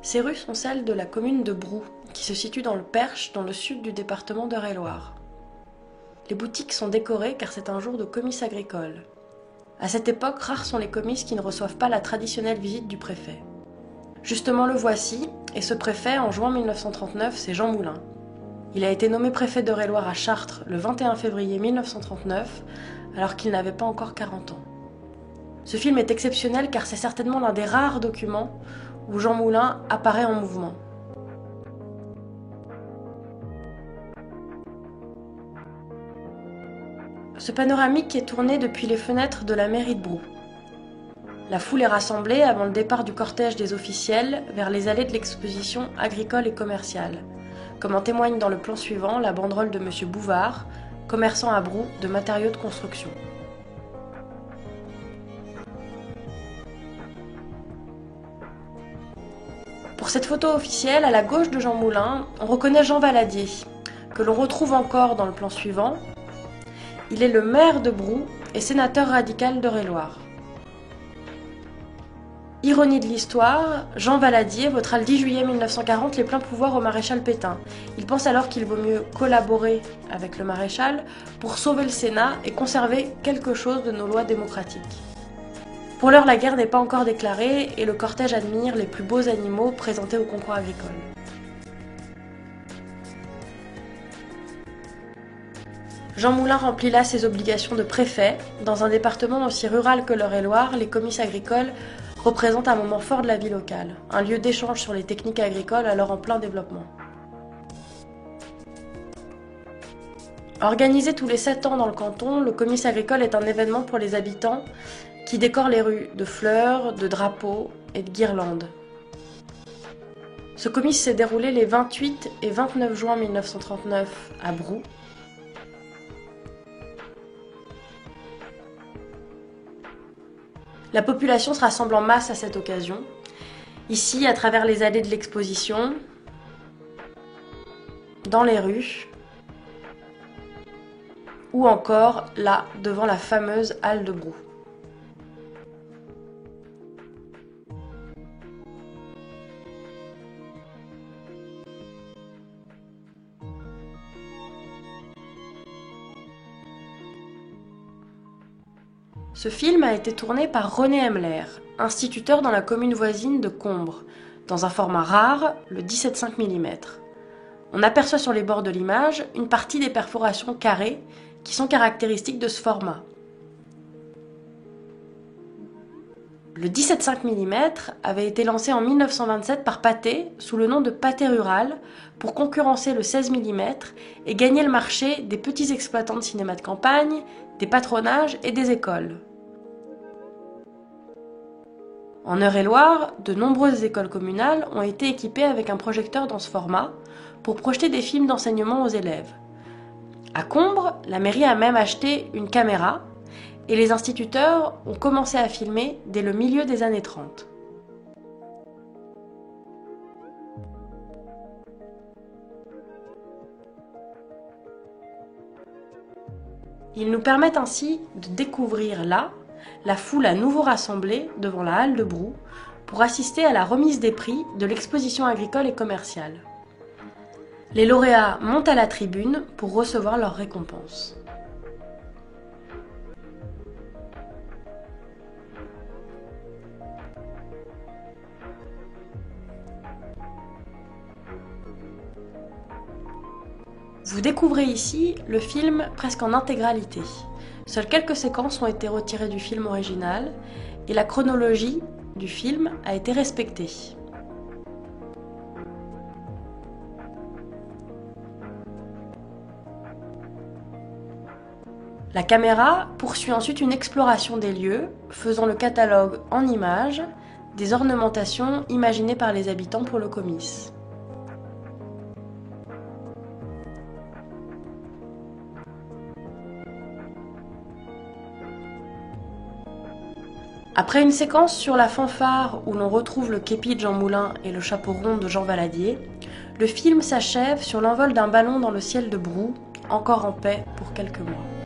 Ces rues sont celles de la commune de Brou, qui se situe dans le Perche, dans le sud du département d'Eure-et-Loir. Les boutiques sont décorées car c'est un jour de comice agricole. À cette époque, rares sont les comices qui ne reçoivent pas la traditionnelle visite du préfet. Justement le voici, et ce préfet, en juin 1939, c'est Jean Moulin. Il a été nommé préfet d'Eure-et-Loir à Chartres le 21 février 1939, alors qu'il n'avait pas encore 40 ans. Ce film est exceptionnel car c'est certainement l'un des rares documents où Jean Moulin apparaît en mouvement. Ce panoramique est tourné depuis les fenêtres de la mairie de Brou. La foule est rassemblée avant le départ du cortège des officiels vers les allées de l'exposition agricole et commerciale, comme en témoigne dans le plan suivant la banderole de M. Bouvard, commerçant à Brou de matériaux de construction. Pour cette photo officielle, à la gauche de Jean Moulin, on reconnaît Jean Valadier, que l'on retrouve encore dans le plan suivant. Il est le maire de Brou et sénateur radical d'Eure-et-Loir. Ironie de l'histoire, Jean Valadier votera le 10 juillet 1940 les pleins pouvoirs au maréchal Pétain. Il pense alors qu'il vaut mieux collaborer avec le maréchal pour sauver le Sénat et conserver quelque chose de nos lois démocratiques. Pour l'heure, la guerre n'est pas encore déclarée et le cortège admire les plus beaux animaux présentés au concours agricole. Jean Moulin remplit là ses obligations de préfet. Dans un département aussi rural que l'Eure-et-Loir, les comices agricoles représentent un moment fort de la vie locale, un lieu d'échange sur les techniques agricoles alors en plein développement. Organisé tous les 7 ans dans le canton, le comice agricole est un événement pour les habitants qui décore les rues de fleurs, de drapeaux et de guirlandes. Ce comice s'est déroulé les 28 et 29 juin 1939 à Brou. La population se rassemble en masse à cette occasion, ici à travers les allées de l'exposition, dans les rues, ou encore là, devant la fameuse halle de Brou. Ce film a été tourné par René Hemler, instituteur dans la commune voisine de Combre, dans un format rare, le 17,5 mm. On aperçoit sur les bords de l'image une partie des perforations carrées qui sont caractéristiques de ce format. Le 17,5 mm avait été lancé en 1927 par Pathé sous le nom de Pathé Rural pour concurrencer le 16 mm et gagner le marché des petits exploitants de cinéma de campagne, des patronages et des écoles. En Eure-et-Loir, de nombreuses écoles communales ont été équipées avec un projecteur dans ce format pour projeter des films d'enseignement aux élèves. À Combre, la mairie a même acheté une caméra et les instituteurs ont commencé à filmer dès le milieu des années 30. Ils nous permettent ainsi de découvrir là la foule à nouveau rassemblée devant la halle de Brou pour assister à la remise des prix de l'exposition agricole et commerciale. Les lauréats montent à la tribune pour recevoir leurs récompenses. Vous découvrez ici le film presque en intégralité. Seules quelques séquences ont été retirées du film original et la chronologie du film a été respectée. La caméra poursuit ensuite une exploration des lieux, faisant le catalogue en images des ornementations imaginées par les habitants pour le comice. Après une séquence sur la fanfare où l'on retrouve le képi de Jean Moulin et le chapeau rond de Jean Valadier, le film s'achève sur l'envol d'un ballon dans le ciel de Brou, encore en paix pour quelques mois.